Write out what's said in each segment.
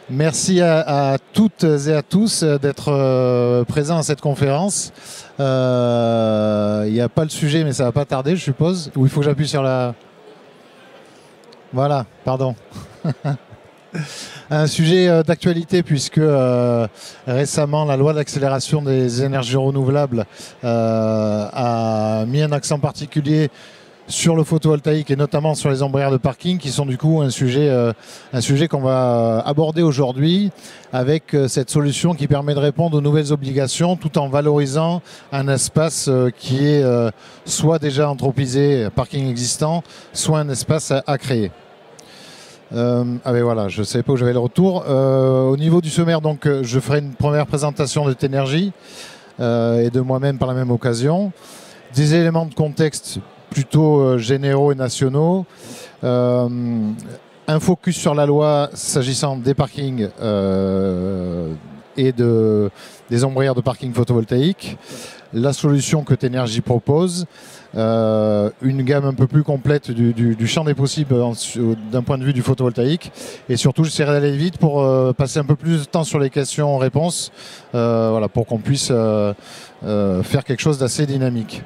Merci à toutes et à tous d'être présents à cette conférence. Il n'y a pas le sujet, mais ça va pas tarder, je suppose. Ou il faut que j'appuie sur la... Voilà, pardon. Un sujet d'actualité puisque récemment la loi d'accélération des énergies renouvelables a mis un accent particulier sur le photovoltaïque et notamment sur les ombrières de parking qui sont du coup un sujet qu'on va aborder aujourd'hui avec cette solution qui permet de répondre aux nouvelles obligations tout en valorisant un espace qui est soit déjà anthropisé, parking existant, soit un espace à créer. Ben voilà, je ne savais pas où j'avais le retour. Au niveau du sommaire, donc, je ferai une première présentation de Tenergy et de moi-même par la même occasion. Des éléments de contexte plutôt généraux et nationaux. Un focus sur la loi s'agissant des parkings et des ombrières de parking photovoltaïque. La solution que Tenergy propose. Une gamme un peu plus complète du champ des possibles d'un point de vue du photovoltaïque. Et surtout, j'essaierai d'aller vite pour passer un peu plus de temps sur les questions-réponses voilà, pour qu'on puisse faire quelque chose d'assez dynamique.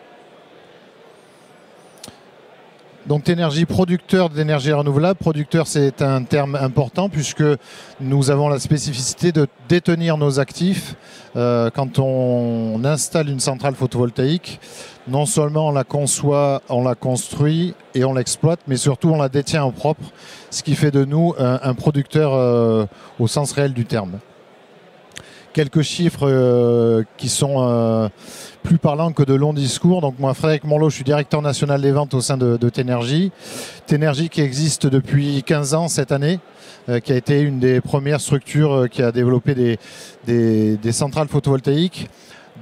Donc Tenergy, producteur d'énergie renouvelable. Producteur, c'est un terme important puisque nous avons la spécificité de détenir nos actifs quand on installe une centrale photovoltaïque. Non seulement on la conçoit, on la construit et on l'exploite, mais surtout on la détient en propre, ce qui fait de nous un producteur au sens réel du terme. Quelques chiffres qui sont plus parlants que de longs discours. Donc moi, Frédéric Morlot, je suis directeur national des ventes au sein de Tenergy. Tenergy qui existe depuis 15 ans cette année, qui a été une des premières structures qui a développé des centrales photovoltaïques.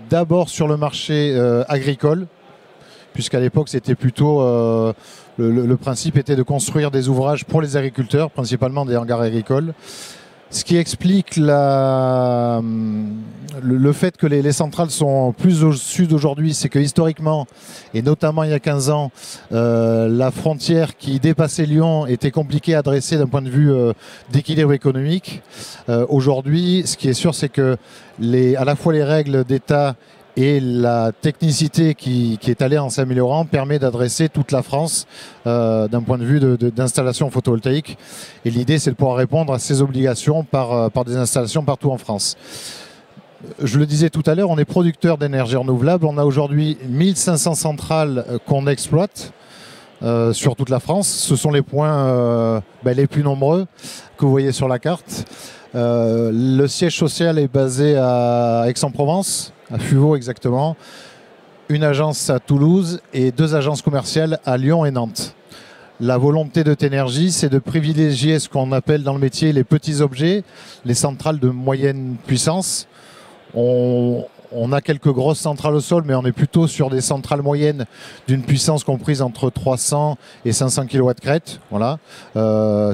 D'abord sur le marché agricole, puisqu'à l'époque c'était plutôt le principe était de construire des ouvrages pour les agriculteurs, principalement des hangars agricoles. Ce qui explique le fait que les centrales sont plus au sud aujourd'hui, c'est que historiquement, et notamment il y a 15 ans, la frontière qui dépassait Lyon était compliquée à dresser d'un point de vue d'équilibre économique. Aujourd'hui, ce qui est sûr, c'est que à la fois les règles d'État et la technicité qui est allée en s'améliorant permet d'adresser toute la France d'un point de vue d'installation photovoltaïque. Et l'idée, c'est de pouvoir répondre à ces obligations par des installations partout en France. Je le disais tout à l'heure, on est producteur d'énergie renouvelable. On a aujourd'hui 1500 centrales qu'on exploite sur toute la France. Ce sont les points les plus nombreux que vous voyez sur la carte. Le siège social est basé à Aix-en-Provence, à Fuveau exactement, une agence à Toulouse et 2 agences commerciales à Lyon et Nantes. La volonté de Tenergy, c'est de privilégier ce qu'on appelle dans le métier les petits objets, les centrales de moyenne puissance. On a quelques grosses centrales au sol, mais on est plutôt sur des centrales moyennes d'une puissance comprise entre 300 et 500 kW crête. Voilà.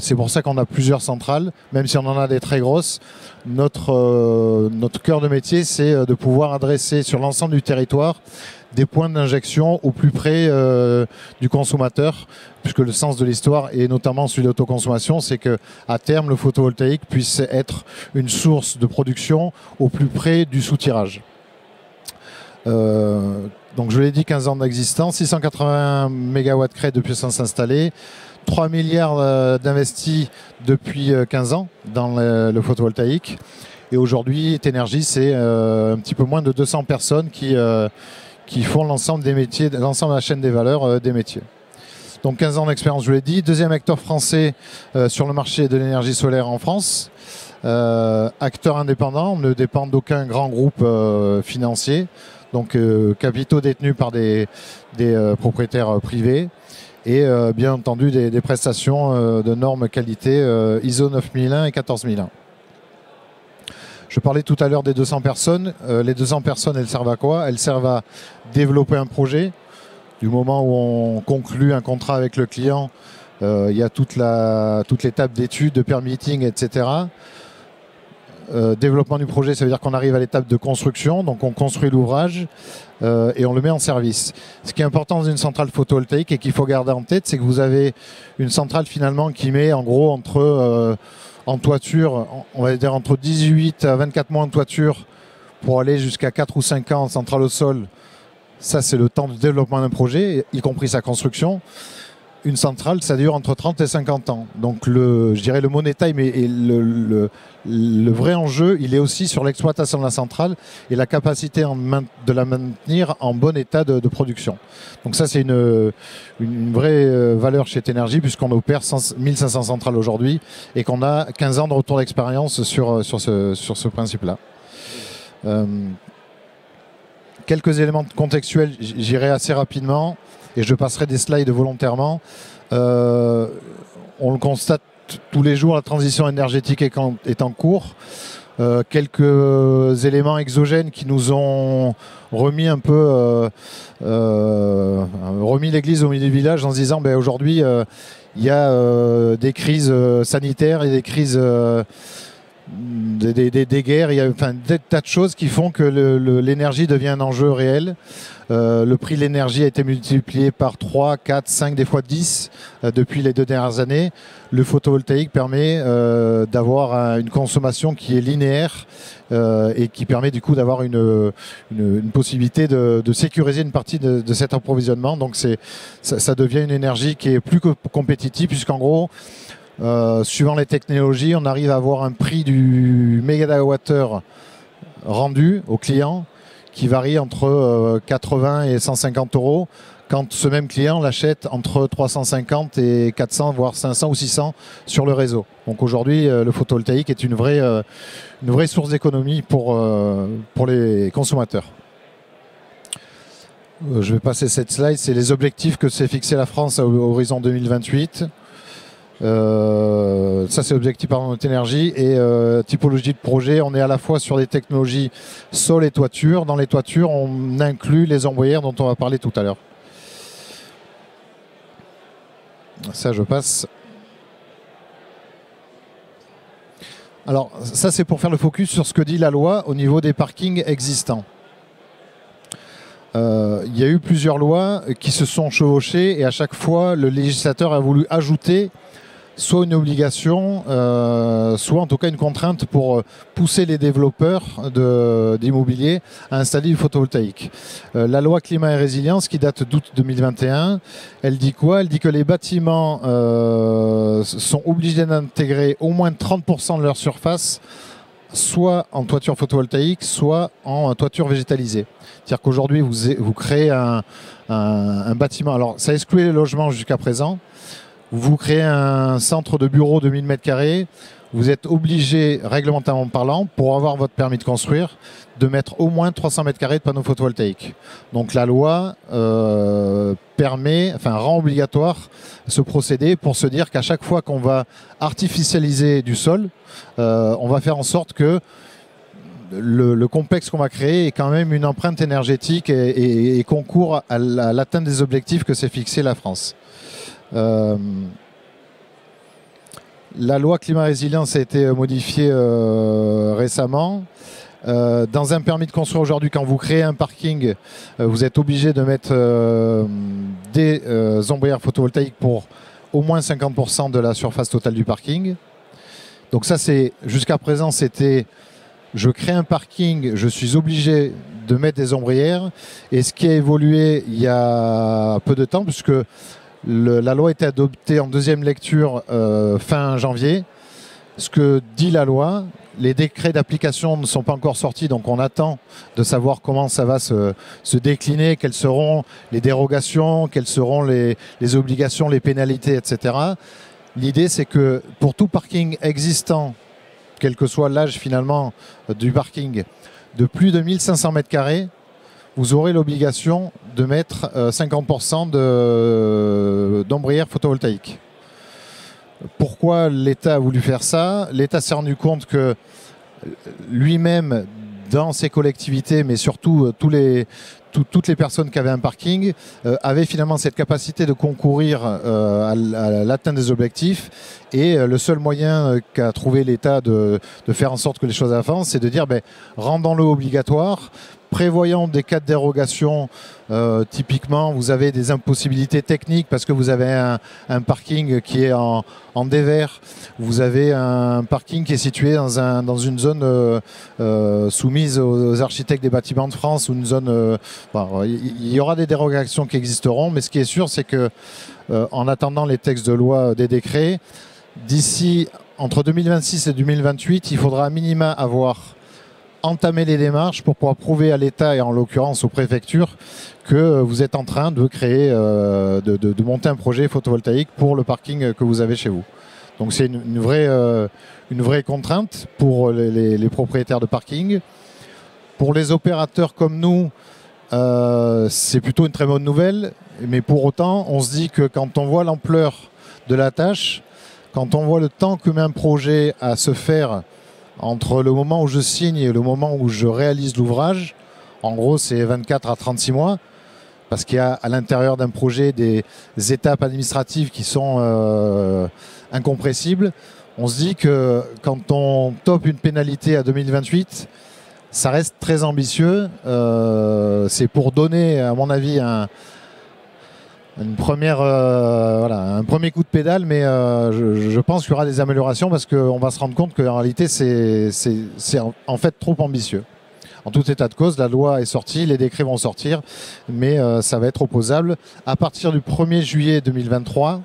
C'est pour ça qu'on a plusieurs centrales, même si on en a des très grosses. Notre cœur de métier, c'est de pouvoir adresser sur l'ensemble du territoire des points d'injection au plus près du consommateur, puisque le sens de l'histoire, et notamment celui de l'autoconsommation, c'est qu'à terme, le photovoltaïque puisse être une source de production au plus près du soutirage. Donc je l'ai dit, 15 ans d'existence, 680 MW crête de puissance installée, 3 milliards d'investis depuis 15 ans dans le photovoltaïque. Et aujourd'hui, Tenergy, c'est un petit peu moins de 200 personnes qui font l'ensemble des métiers, l'ensemble de la chaîne des valeurs des métiers. Donc 15 ans d'expérience, je l'ai dit. Deuxième acteur français sur le marché de l'énergie solaire en France. Acteur indépendant, on ne dépend d'aucun grand groupe financier. Donc capitaux détenus par des propriétaires privés et bien entendu des prestations de normes qualité ISO 9001 et 14001. Je parlais tout à l'heure des 200 personnes. Les 200 personnes, elles servent à quoi? Elles servent à développer un projet. Du moment où on conclut un contrat avec le client, il y a toute l'étape d'étude, de permitting, etc. Développement du projet, ça veut dire qu'on arrive à l'étape de construction, donc on construit l'ouvrage et on le met en service. Ce qui est important dans une centrale photovoltaïque et qu'il faut garder en tête, c'est que vous avez une centrale finalement qui met en gros entre en toiture, on va dire entre 18 à 24 mois en toiture pour aller jusqu'à 4 ou 5 ans en centrale au sol. Ça, c'est le temps de développement d'un projet, y compris sa construction. Une centrale, ça dure entre 30 et 50 ans. Donc, je dirais le money time et le vrai enjeu, il est aussi sur l'exploitation de la centrale et la capacité de la maintenir en bon état de production. Donc ça, c'est une vraie valeur chez Tenergy, puisqu'on opère 1500 centrales aujourd'hui et qu'on a 15 ans de retour d'expérience sur ce principe-là. Quelques éléments contextuels, j'irai assez rapidement et je passerai des slides volontairement. On le constate tous les jours, la transition énergétique est en cours. Quelques éléments exogènes qui nous ont remis un peu remis l'église au milieu du village en se disant aujourd'hui il y a des crises sanitaires et des crises des guerres, il y a des tas de choses qui font que l'énergie devient un enjeu réel. Le prix de l'énergie a été multiplié par 3, 4, 5, des fois 10 depuis les 2 dernières années. Le photovoltaïque permet d'avoir une consommation qui est linéaire et qui permet du coup d'avoir une possibilité de sécuriser une partie de cet approvisionnement. Donc ça devient une énergie qui est plus compétitive, puisqu'en gros, suivant les technologies, on arrive à avoir un prix du mégawattheure rendu au client qui varie entre 80 et 150 euros, quand ce même client l'achète entre 350 et 400, voire 500 ou 600 sur le réseau. Donc aujourd'hui, le photovoltaïque est une vraie source d'économie pour les consommateurs. Je vais passer cette slide, c'est les objectifs que s'est fixé la France à horizon 2028. Ça c'est l'objectif par notre énergie et typologie de projet. On est à la fois sur des technologies sol et toiture. Dans les toitures, on inclut les ombrières dont on va parler tout à l'heure. Ça, je passe. Alors ça c'est pour faire le focus sur ce que dit la loi au niveau des parkings existants. Il y a eu plusieurs lois qui se sont chevauchées et à chaque fois le législateur a voulu ajouter soit une obligation, soit en tout cas une contrainte pour pousser les développeurs d'immobilier à installer du photovoltaïque. La loi climat et résilience qui date d'août 2021, elle dit quoi? Elle dit que les bâtiments sont obligés d'intégrer au moins 30% de leur surface soit en toiture photovoltaïque, soit en toiture végétalisée. C'est-à-dire qu'aujourd'hui, vous créez un bâtiment. Alors, ça exclut les logements jusqu'à présent. Vous créez un centre de bureau de 1000 m², vous êtes obligé, réglementairement parlant, pour avoir votre permis de construire, de mettre au moins 300 m² de panneaux photovoltaïques. Donc la loi rend obligatoire ce procédé pour se dire qu'à chaque fois qu'on va artificialiser du sol, on va faire en sorte que le complexe qu'on va créer ait quand même une empreinte énergétique et concourt à l'atteinte des objectifs que s'est fixé la France. La loi climat-résilience a été modifiée récemment. Dans un permis de construire aujourd'hui, quand vous créez un parking, vous êtes obligé de mettre des ombrières photovoltaïques pour au moins 50% de la surface totale du parking. Donc ça, jusqu'à présent, c'était je crée un parking, je suis obligé de mettre des ombrières. Et ce qui a évolué il y a peu de temps, puisque la loi a été adoptée en deuxième lecture fin janvier. Ce que dit la loi, les décrets d'application ne sont pas encore sortis, donc on attend de savoir comment ça va se décliner, quelles seront les dérogations, quelles seront les obligations, les pénalités, etc. L'idée, c'est que pour tout parking existant, quel que soit l'âge finalement du parking, de plus de 1500 m², vous aurez l'obligation de mettre 50% d'ombrières photovoltaïques. Pourquoi l'État a voulu faire ça? L'État s'est rendu compte que lui-même, dans ses collectivités, mais surtout toutes les personnes qui avaient un parking, avaient finalement cette capacité de concourir à l'atteinte des objectifs. Et le seul moyen qu'a trouvé l'État de faire en sorte que les choses avancent, c'est de dire rendons-le obligatoire, prévoyant des cas de dérogation. Typiquement, vous avez des impossibilités techniques parce que vous avez un parking qui est en dévers. Vous avez un parking qui est situé dans une zone soumise aux architectes des bâtiments de France ou une zone. Il y aura des dérogations qui existeront, mais ce qui est sûr, c'est que en attendant les textes de loi des décrets, d'ici entre 2026 et 2028, il faudra à minima avoir entamer les démarches pour pouvoir prouver à l'État et en l'occurrence aux préfectures que vous êtes en train de créer, de monter un projet photovoltaïque pour le parking que vous avez chez vous. Donc c'est une vraie contrainte pour les propriétaires de parking. Pour les opérateurs comme nous, c'est plutôt une très bonne nouvelle, mais pour autant, on se dit que quand on voit l'ampleur de la tâche, quand on voit le temps que met un projet à se faire entre le moment où je signe et le moment où je réalise l'ouvrage, en gros c'est 24 à 36 mois, parce qu'il y a à l'intérieur d'un projet des étapes administratives qui sont incompressibles. On se dit que quand on tope une pénalité à 2028, ça reste très ambitieux. C'est pour donner, à mon avis, un premier coup de pédale, mais je pense qu'il y aura des améliorations parce qu'on va se rendre compte qu'en réalité c'est en fait trop ambitieux. En tout état de cause, la loi est sortie, les décrets vont sortir, mais ça va être opposable. À partir du 1er juillet 2023,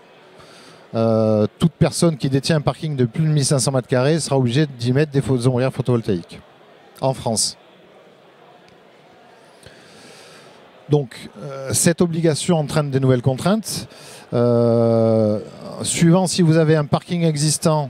toute personne qui détient un parking de plus de 1500 m² sera obligée d'y mettre des ombrières photovoltaïques en France. Donc, cette obligation entraîne des nouvelles contraintes. Suivant si vous avez un parking existant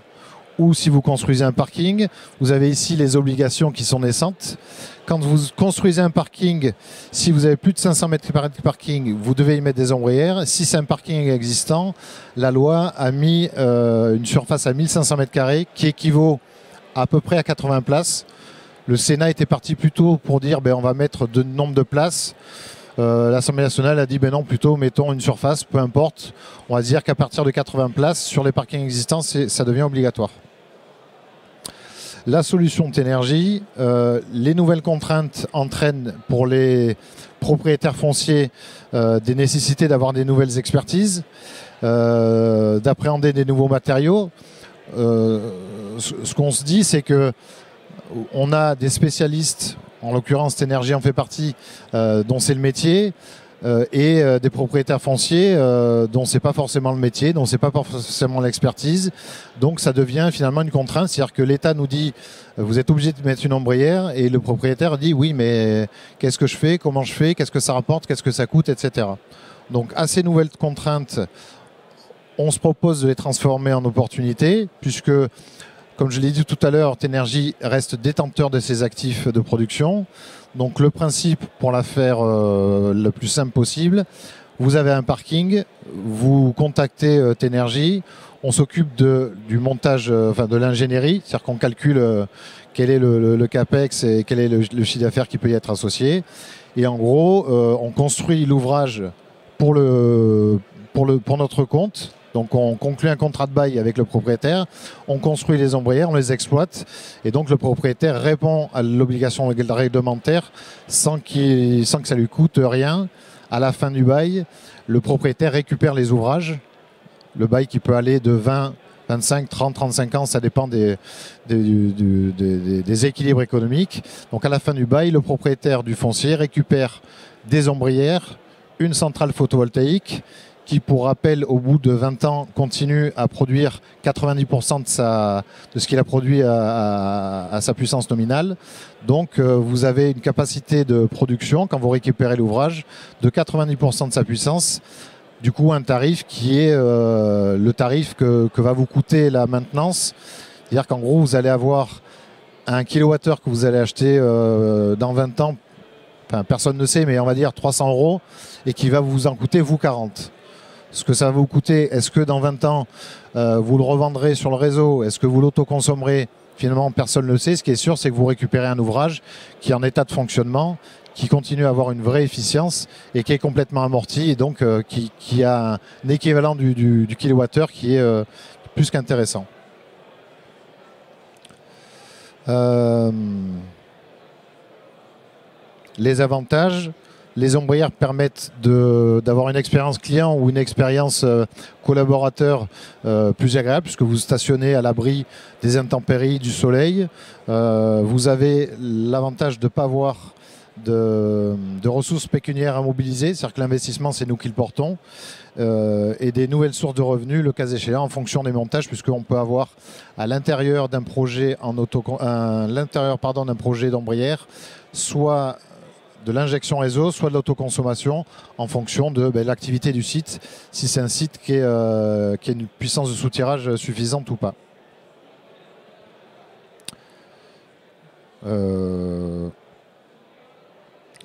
ou si vous construisez un parking, vous avez ici les obligations qui sont naissantes. Quand vous construisez un parking, si vous avez plus de 500 m² de parking, vous devez y mettre des ombrières. Si c'est un parking existant, la loi a mis une surface à 1500 m² qui équivaut à peu près à 80 places. Le Sénat était parti plutôt pour dire on va mettre de nombre de places. L'Assemblée nationale a dit non, plutôt mettons une surface, peu importe. On va dire qu'à partir de 80 places sur les parkings existants, ça devient obligatoire. La solution Tenergy, les nouvelles contraintes entraînent pour les propriétaires fonciers des nécessités d'avoir des nouvelles expertises, d'appréhender des nouveaux matériaux. Ce qu'on se dit, c'est que on a des spécialistes, en l'occurrence Tenergy en fait partie, dont c'est le métier, et des propriétaires fonciers dont c'est pas forcément le métier, dont c'est pas forcément l'expertise. Donc ça devient finalement une contrainte, c'est-à-dire que l'État nous dit vous êtes obligé de mettre une ombrière, et le propriétaire dit oui, mais qu'est-ce que je fais, comment je fais, qu'est-ce que ça rapporte, qu'est-ce que ça coûte, etc. Donc à ces nouvelles contraintes, on se propose de les transformer en opportunités, puisque comme je l'ai dit tout à l'heure, Tenergy reste détenteur de ses actifs de production. Donc le principe, pour la faire le plus simple possible, vous avez un parking, vous contactez Tenergy, on s'occupe du montage, de l'ingénierie, c'est-à-dire qu'on calcule quel est le capex et quel est le chiffre d'affaires qui peut y être associé. Et en gros, on construit l'ouvrage pour notre compte. Donc on conclut un contrat de bail avec le propriétaire, on construit les ombrières, on les exploite, et donc le propriétaire répond à l'obligation réglementaire sans que ça lui coûte rien. À la fin du bail, le propriétaire récupère les ouvrages, le bail qui peut aller de 20, 25, 30, 35 ans, ça dépend des équilibres économiques. Donc à la fin du bail, le propriétaire du foncier récupère des ombrières, une centrale photovoltaïque, qui, pour rappel, au bout de 20 ans, continue à produire 90% de ce qu'il a produit à sa puissance nominale. Donc, vous avez une capacité de production, quand vous récupérez l'ouvrage, de 90% de sa puissance. Du coup, un tarif qui est le tarif que va vous coûter la maintenance. C'est-à-dire qu'en gros, vous allez avoir un kilowattheure que vous allez acheter dans 20 ans, enfin, personne ne sait, mais on va dire 300 €, et qui va vous en coûter, vous, 40. Ce que ça va vous coûter, est-ce que dans 20 ans, vous le revendrez sur le réseau? Est-ce que vous l'autoconsommerez? Finalement, personne ne le sait. Ce qui est sûr, c'est que vous récupérez un ouvrage qui est en état de fonctionnement, qui continue à avoir une vraie efficience et qui est complètement amorti, et donc qui a un équivalent du kilowattheure qui est plus qu'intéressant. Les avantages, les ombrières permettent d'avoir une expérience client ou une expérience collaborateur plus agréable, puisque vous stationnez à l'abri des intempéries, du soleil. Vous avez l'avantage de ne pas avoir de ressources pécuniaires à mobiliser, c'est-à-dire que l'investissement, c'est nous qui le portons, et des nouvelles sources de revenus, le cas échéant, en fonction des montages, puisqu'on peut avoir à l'intérieur d'un projet d'un projet d'ombrière, soit de l'injection réseau, soit de l'autoconsommation, en fonction de l'activité du site, si c'est un site qui a une puissance de soutirage suffisante ou pas.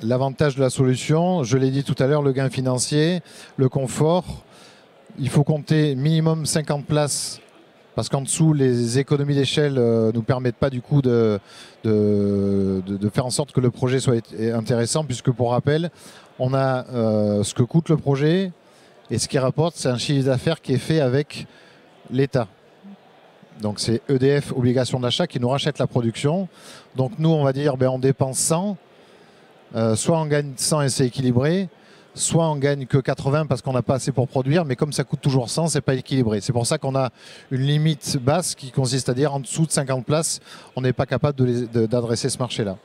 L'avantage de la solution, je l'ai dit tout à l'heure, le gain financier, le confort. Il faut compter minimum 50 places parce qu'en dessous, les économies d'échelle ne nous permettent pas du coup de faire en sorte que le projet soit intéressant, puisque pour rappel, on a ce que coûte le projet et ce qui rapporte, c'est un chiffre d'affaires qui est fait avec l'État. Donc c'est EDF, obligation d'achat, qui nous rachète la production. Donc nous, on va dire, on dépense 100. Soit on gagne 100 et c'est équilibré, soit on gagne que 80 parce qu'on n'a pas assez pour produire, mais comme ça coûte toujours 100, c'est pas équilibré. C'est pour ça qu'on a une limite basse qui consiste à dire en dessous de 50 places, on n'est pas capable d'adresser ce marché-là.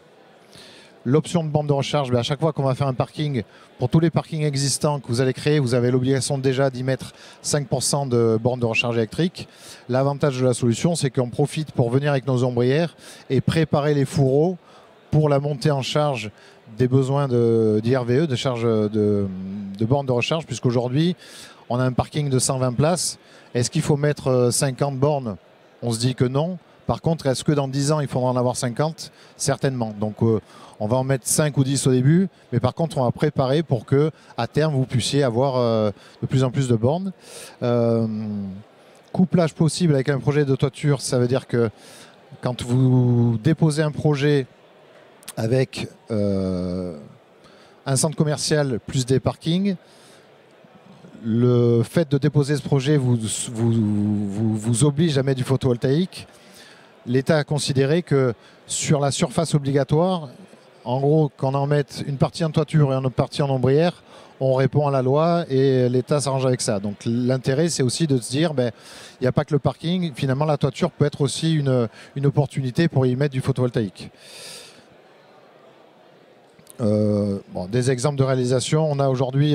L'option de borne de recharge, à chaque fois qu'on va faire un parking, pour tous les parkings existants que vous allez créer, vous avez l'obligation déjà d'y mettre 5% de bornes de recharge électrique. L'avantage de la solution, c'est qu'on profite pour venir avec nos ombrières et préparer les fourreaux pour la montée en charge des besoins d'IRVE, de charge de bornes de recharge, puisqu'aujourd'hui, on a un parking de 120 places. Est-ce qu'il faut mettre 50 bornes? On se dit que non. Par contre, est-ce que dans 10 ans, il faudra en avoir 50? Certainement. Donc, on va en mettre 5 ou 10 au début, mais par contre, on va préparer pour que, à terme, vous puissiez avoir de plus en plus de bornes. Couplage possible avec un projet de toiture, ça veut dire que quand vous déposez un projet avec un centre commercial plus des parkings, le fait de déposer ce projet vous oblige à mettre du photovoltaïque. L'État a considéré que sur la surface obligatoire, en gros, qu'on en mette une partie en toiture et une autre partie en ombrière, on répond à la loi et l'État s'arrange avec ça. Donc l'intérêt, c'est aussi de se dire, il n'y a pas que le parking, finalement la toiture peut être aussi une opportunité pour y mettre du photovoltaïque. Des exemples de réalisation, on a aujourd'hui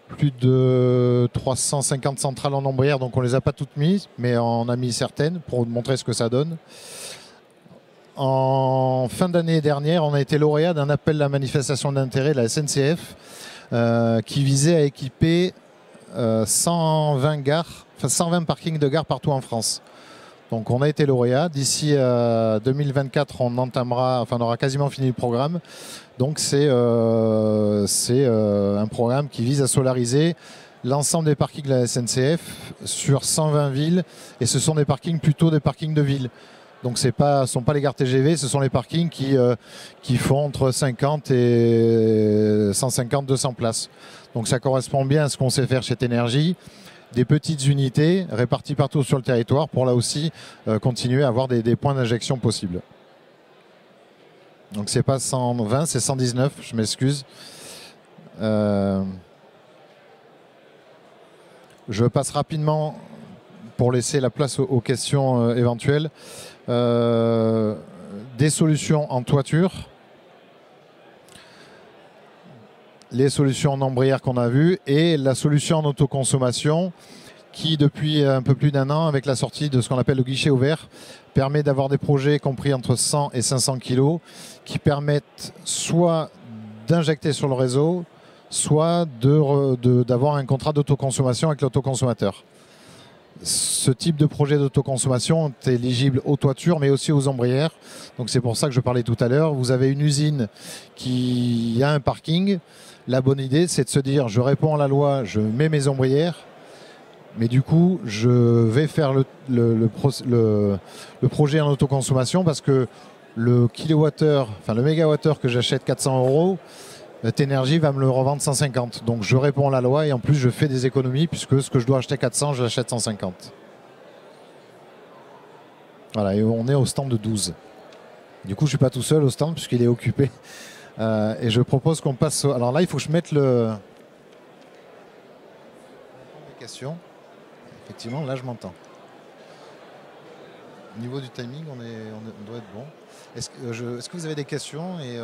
plus de 350 centrales en ombrière, donc on ne les a pas toutes mises, mais on a mis certaines pour montrer ce que ça donne. En fin d'année dernière, on a été lauréat d'un appel à la manifestation d'intérêt de la SNCF qui visait à équiper 120 parkings de gares partout en France. Donc on a été lauréat. D'ici 2024, on aura quasiment fini le programme. Donc c'est un programme qui vise à solariser l'ensemble des parkings de la SNCF sur 120 villes. Et ce sont des parkings plutôt des parkings de ville. Donc ce ne sont pas les gares TGV, ce sont les parkings qui font entre 50 et 150, 200 places. Donc ça correspond bien à ce qu'on sait faire chez Tenergy. Des petites unités réparties partout sur le territoire pour là aussi continuer à avoir des points d'injection possibles. Donc c'est pas 120, c'est 119, je m'excuse. Je passe rapidement pour laisser la place aux questions éventuelles. Des solutions en toiture. Les solutions en ombrière qu'on a vues et la solution en autoconsommation qui, depuis un peu plus d'un an, avec la sortie de ce qu'on appelle le guichet ouvert, permet d'avoir des projets compris entre 100 et 500 kg qui permettent soit d'injecter sur le réseau, soit d'avoir un contrat d'autoconsommation avec l'autoconsommateur. Ce type de projet d'autoconsommation est éligible aux toitures mais aussi aux ombrières. Donc c'est pour ça que je parlais tout à l'heure. Vous avez une usine qui a un parking. La bonne idée, c'est de se dire, je réponds à la loi, je mets mes ombrières, mais du coup, je vais faire le projet en autoconsommation parce que le kilowattheure, enfin le mégawattheure que j'achète 400 €, Tenergy va me le revendre 150. Donc je réponds à la loi et en plus je fais des économies puisque ce que je dois acheter 400, je l'achète 150. Voilà, et on est au stand de 12. Du coup, je ne suis pas tout seul au stand puisqu'il est occupé Et je propose qu'on passe... Alors là, il faut que je mette le... Les questions. Effectivement, là, je m'entends. Au niveau du timing, on doit être bon. Est-ce que vous avez des questions et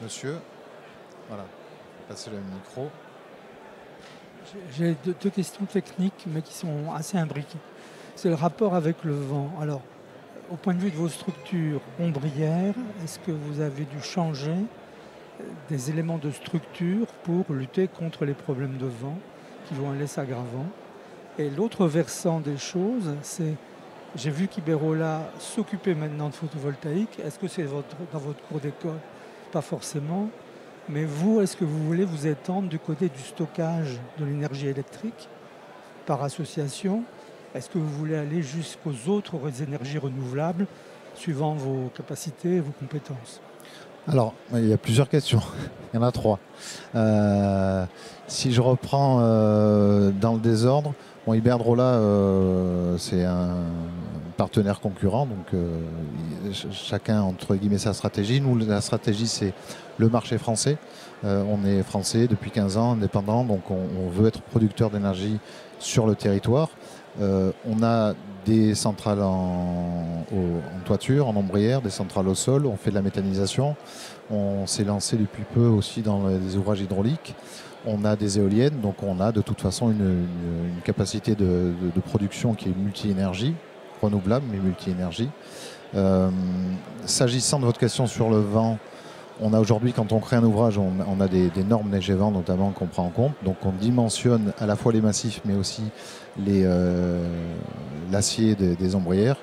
monsieur, voilà, passer le micro. J'ai deux questions techniques, mais qui sont assez imbriquées. C'est le rapport avec le vent. Alors, au point de vue de vos structures ombrières, est-ce que vous avez dû changer des éléments de structure pour lutter contre les problèmes de vent qui vont aller s'aggravant? Et l'autre versant des choses, c'est, j'ai vu qu'Iberola s'occupait maintenant de photovoltaïque. Est-ce que c'est dans votre cours d'école? Pas forcément. Mais vous, est-ce que vous voulez vous étendre du côté du stockage de l'énergie électrique par association? Est-ce que vous voulez aller jusqu'aux autres énergies renouvelables suivant vos capacités et vos compétences? Alors, il y a plusieurs questions. Il y en a 3. Si je reprends dans le désordre, bon, Iberdrola, c'est un partenaire concurrent, donc chacun entre guillemets sa stratégie. Nous, la stratégie, c'est le marché français. On est français depuis 15 ans, indépendant, donc on veut être producteur d'énergie sur le territoire. On a des centrales en toiture, en ombrière, des centrales au sol, on fait de la méthanisation. On s'est lancé depuis peu aussi dans les ouvrages hydrauliques. On a des éoliennes, donc on a de toute façon une capacité de production qui est multi-énergie, renouvelable mais multi-énergie. S'agissant de votre question sur le vent, on a aujourd'hui, quand on crée un ouvrage, on a des normes neige et vent notamment qu'on prend en compte. Donc on dimensionne à la fois les massifs mais aussi l'acier des ombrières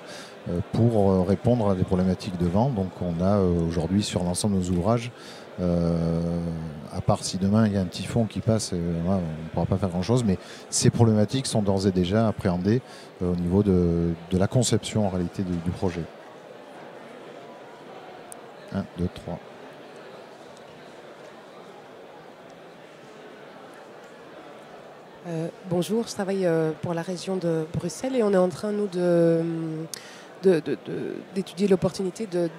pour répondre à des problématiques de vent. Donc on a aujourd'hui sur l'ensemble de nos ouvrages, à part si demain il y a un typhon qui passe, on ne pourra pas faire grand chose, mais ces problématiques sont d'ores et déjà appréhendées au niveau de la conception en réalité du projet. 1, 2, 3. Bonjour, je travaille pour la région de Bruxelles et on est en train, nous, d'étudier l'opportunité de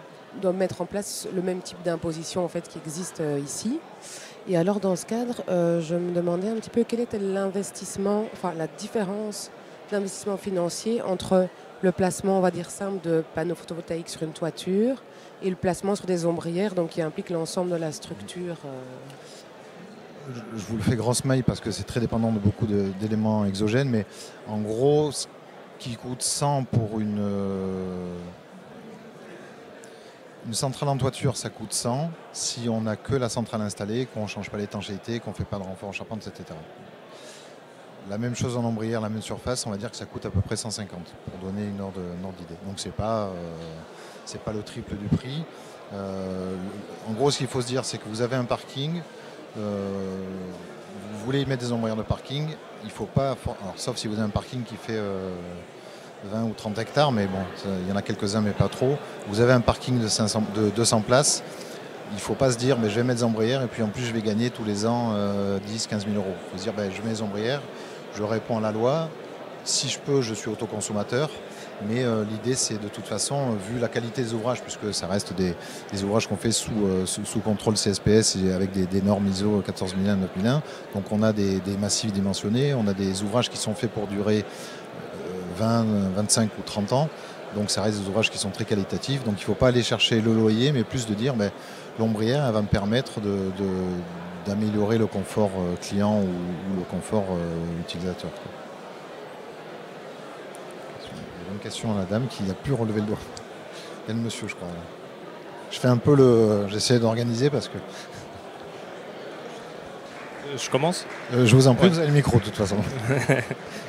mettre en place le même type d'imposition en fait, qui existe ici. Et alors, dans ce cadre, je me demandais un petit peu quel était l'investissement, enfin la différence d'investissement financier entre le placement, on va dire simple, de panneaux photovoltaïques sur une toiture et le placement sur des ombrières, donc qui implique l'ensemble de la structure. Je vous le fais grosse maille parce que c'est très dépendant de beaucoup d'éléments exogènes, mais en gros, ce qui coûte 100 pour une centrale en toiture, ça coûte 100 si on n'a que la centrale installée, qu'on ne change pas l'étanchéité, qu'on ne fait pas de renfort en charpente, etc. La même chose en ombrière, la même surface, on va dire que ça coûte à peu près 150 pour donner une ordre d'idée. Donc c'est pas le triple du prix. En gros, ce qu'il faut se dire, c'est que vous avez un parking. Vous voulez y mettre des ombrières de parking, il faut pas, alors, sauf si vous avez un parking qui fait 20 ou 30 hectares, mais bon, il y en a quelques-uns mais pas trop. Vous avez un parking de 200 places, il ne faut pas se dire mais je vais mettre des ombrières et puis en plus je vais gagner tous les ans 10-15 000 euros. Il faut se dire je mets des ombrières, je réponds à la loi, si je peux je suis autoconsommateur. Mais l'idée, c'est de toute façon, vu la qualité des ouvrages, puisque ça reste des ouvrages qu'on fait sous contrôle CSPS et avec des normes ISO 14001, 9001. Donc on a des massifs dimensionnés, on a des ouvrages qui sont faits pour durer 20, 25 ou 30 ans. Donc ça reste des ouvrages qui sont très qualitatifs. Donc il ne faut pas aller chercher le loyer, mais plus de dire l'ombrière, elle va me permettre d'améliorer le confort client ou le confort utilisateur. Une question à la dame qui a pu relever le doigt. Il y a le monsieur, je crois. Je fais un peu j'essaie d'organiser parce que... Je commence ? Je vous en prie, vous avez le micro de toute façon.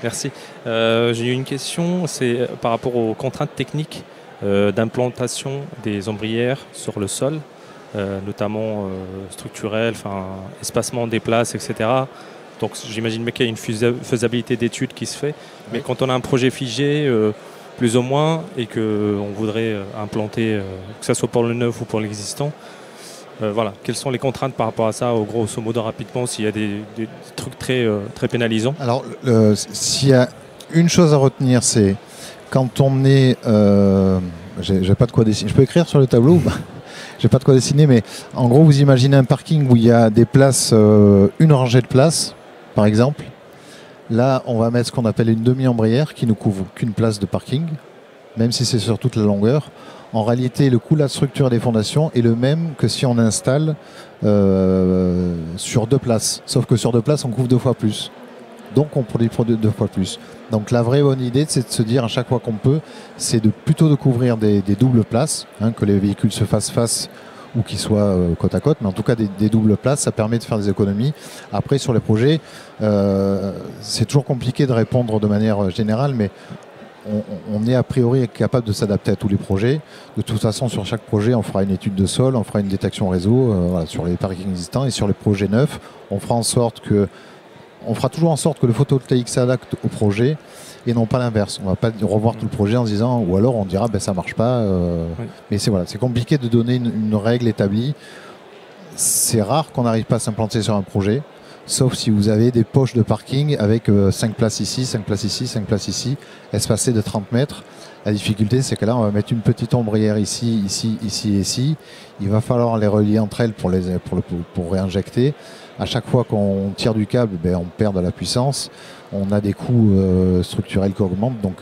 Merci. J'ai eu une question, c'est par rapport aux contraintes techniques d'implantation des ombrières sur le sol, notamment structurelles, espacement des places, etc. Donc j'imagine qu'il y a une faisabilité d'études qui se fait. Mais quand on a un projet figé, plus ou moins, et qu'on voudrait implanter, que ce soit pour le neuf ou pour l'existant, quelles sont les contraintes par rapport à ça, grosso modo rapidement, s'il y a des trucs très pénalisants? Alors, s'il y a une chose à retenir, c'est quand on est... j'ai pas de quoi dessiner. Je peux écrire sur le tableau ou pas? j'ai pas de quoi dessiner, mais en gros, vous imaginez un parking où il y a des places, une rangée de places, par exemple. Là, on va mettre ce qu'on appelle une demi-ombrière qui ne couvre qu'une place de parking, même si c'est sur toute la longueur. En réalité, le coût de la structure des fondations est le même que si on installe sur 2 places. Sauf que sur 2 places, on couvre 2 fois plus. Donc, on produit 2 fois plus. Donc, la vraie bonne idée, c'est de se dire à chaque fois qu'on peut, c'est plutôt de couvrir des doubles places, que les véhicules se fassent face ou qu'ils soient côte à côte, mais en tout cas des doubles places, ça permet de faire des économies. Après, sur les projets, c'est toujours compliqué de répondre de manière générale, mais on est a priori capable de s'adapter à tous les projets. De toute façon, sur chaque projet, on fera une étude de sol, on fera une détection réseau sur les parkings existants, et sur les projets neufs, on fera toujours en sorte que le photovoltaïque s'adapte au projet et non pas l'inverse. On ne va pas revoir tout le projet en se disant, ou alors on dira ça marche pas. Mais c'est compliqué de donner une règle établie. C'est rare qu'on n'arrive pas à s'implanter sur un projet. Sauf si vous avez des poches de parking avec 5 places ici, 5 places ici, 5 places ici, espacées de 30 mètres. La difficulté, c'est que là, on va mettre une petite ombrière ici, ici, ici et ici. Il va falloir les relier entre elles pour réinjecter. À chaque fois qu'on tire du câble, on perd de la puissance. On a des coûts structurels qui augmentent. Donc,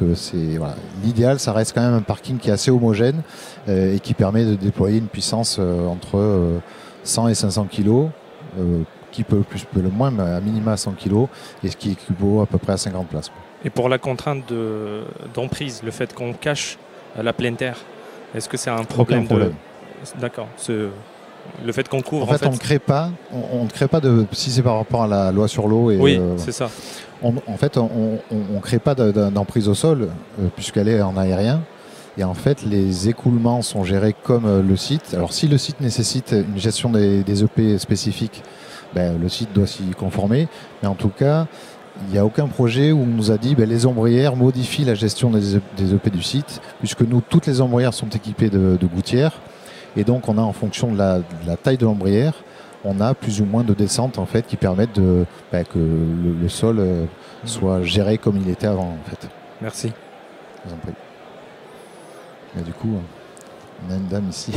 l'idéal, ça reste quand même un parking qui est assez homogène et qui permet de déployer une puissance entre 100 et 500 kg. Qui peut plus, peut le moins, mais à minima 100 kg, et ce qui équivaut à peu près à 50 places. Et pour la contrainte d'emprise, le fait qu'on cache la pleine terre, est-ce que c'est un problème? Aucun problème. D'accord. Le fait qu'on couvre. En fait, on ne crée pas. On ne crée pas de. Si c'est par rapport à la loi sur l'eau. Oui, c'est ça. On ne crée pas d'emprise au sol, puisqu'elle est en aérien. Et en fait, les écoulements sont gérés comme le site. Alors, si le site nécessite une gestion des EP spécifiques, le site doit s'y conformer. Mais en tout cas, il n'y a aucun projet où on nous a dit les ombrières modifient la gestion des EP du site, puisque nous, toutes les ombrières sont équipées de gouttières. Et donc, on a, en fonction de la taille de l'ombrière, on a plus ou moins de descentes en fait, qui permettent que le sol soit géré comme il était avant. En fait. Merci. Je vous en prie. Et du coup, on a une dame ici.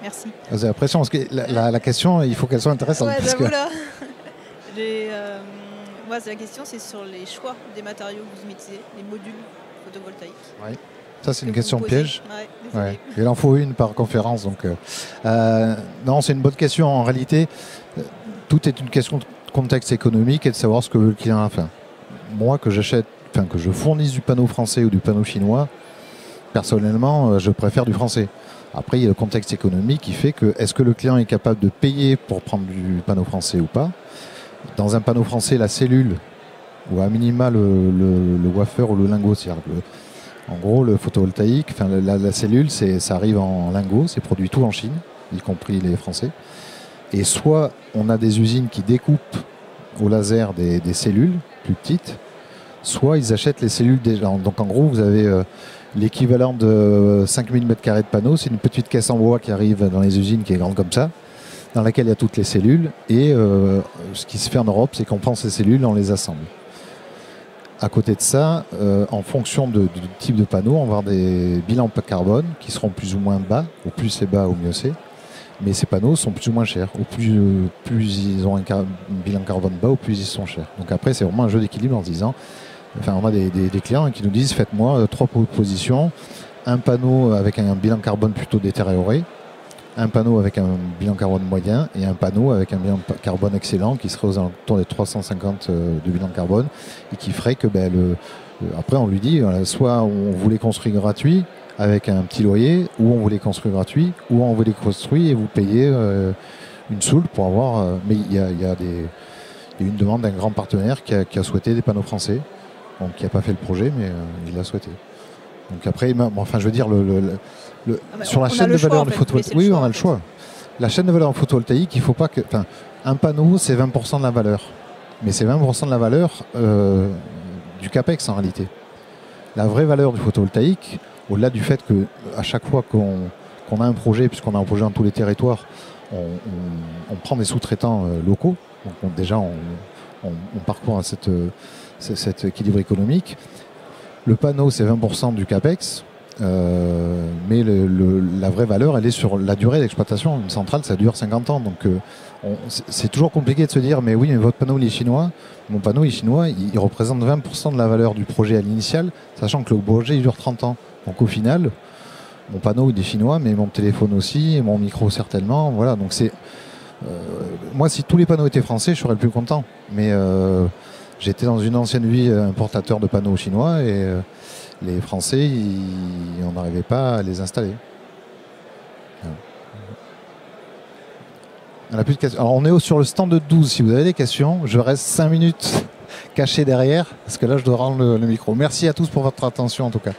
Merci. Vous avez l'impression, parce que la question, il faut qu'elle soit intéressante. Ouais, parce que... là. Moi, la question, c'est sur les choix des matériaux que vous utilisez, les modules photovoltaïques. Oui. Ça, c'est une question piège. Ouais. Il en faut une par conférence. Donc, non, c'est une bonne question. En réalité, tout est une question de contexte économique et de savoir ce que veut le client à la fin. Moi, que je fournisse du panneau français ou du panneau chinois, personnellement, je préfère du français. Après, il y a le contexte économique qui fait que est-ce que le client est capable de payer pour prendre du panneau français ou pas. Dans un panneau français, la cellule, ou à minima le wafer ou le lingot, en gros, le photovoltaïque, la cellule, ça arrive en lingot, c'est produit tout en Chine, y compris les Français. Et soit on a des usines qui découpent au laser des cellules plus petites, soit ils achètent les cellules déjà. Donc en gros, vous avez l'équivalent de 5000 m² de panneaux, c'est une petite caisse en bois qui arrive dans les usines qui est grande comme ça, dans laquelle il y a toutes les cellules. Et ce qui se fait en Europe, c'est qu'on prend ces cellules et on les assemble. À côté de ça, en fonction du type de panneau, on va avoir des bilans carbone qui seront plus ou moins bas. Au plus c'est bas, au mieux c'est. Mais ces panneaux sont plus ou moins chers. Au plus ils ont un bilan carbone bas, au plus ils sont chers. Donc après, c'est vraiment un jeu d'équilibre en se disant, on a des clients qui nous disent, faites-moi 3 propositions. Un panneau avec un bilan carbone plutôt détérioré, un panneau avec un bilan carbone moyen et un panneau avec un bilan carbone excellent qui serait aux alentours des 350 de bilan carbone et qui ferait que après on lui dit soit on vous les construit gratuit avec un petit loyer, ou on vous les construit gratuit, ou on vous les construit et vous payez une soule pour avoir... mais il y a une demande d'un grand partenaire qui a souhaité des panneaux français, donc qui n'a pas fait le projet mais il l'a souhaité. Donc après, je veux dire, sur la chaîne de valeur du photovoltaïque, oui, on a le choix. La chaîne de valeur photovoltaïque, il ne faut pas que... un panneau, c'est 20% de la valeur. Mais c'est 20% de la valeur du CAPEX en réalité. La vraie valeur du photovoltaïque, au-delà du fait qu'à chaque fois qu'on a un projet, puisqu'on a un projet dans tous les territoires, on prend des sous-traitants locaux. Donc déjà, on parcourt à cet équilibre économique. Le panneau, c'est 20% du CAPEX. Mais la vraie valeur, elle est sur la durée d'exploitation. Une centrale, ça dure 50 ans. Donc c'est toujours compliqué de se dire, mais oui, mais votre panneau, il est chinois. Mon panneau, il est chinois, il représente 20% de la valeur du projet à l'initial, sachant que le projet, il dure 30 ans. Donc au final, mon panneau, il est chinois, mais mon téléphone aussi, et mon micro certainement. Voilà, donc c'est... moi, si tous les panneaux étaient français, je serais le plus content. Mais j'étais dans une ancienne vie importateur de panneaux chinois et les Français, on n'arrivait pas à les installer. On n'a plus de questions. Alors, on est sur le stand de 12. Si vous avez des questions, je reste 5 minutes caché derrière parce que là, je dois rendre le micro. Merci à tous pour votre attention en tout cas.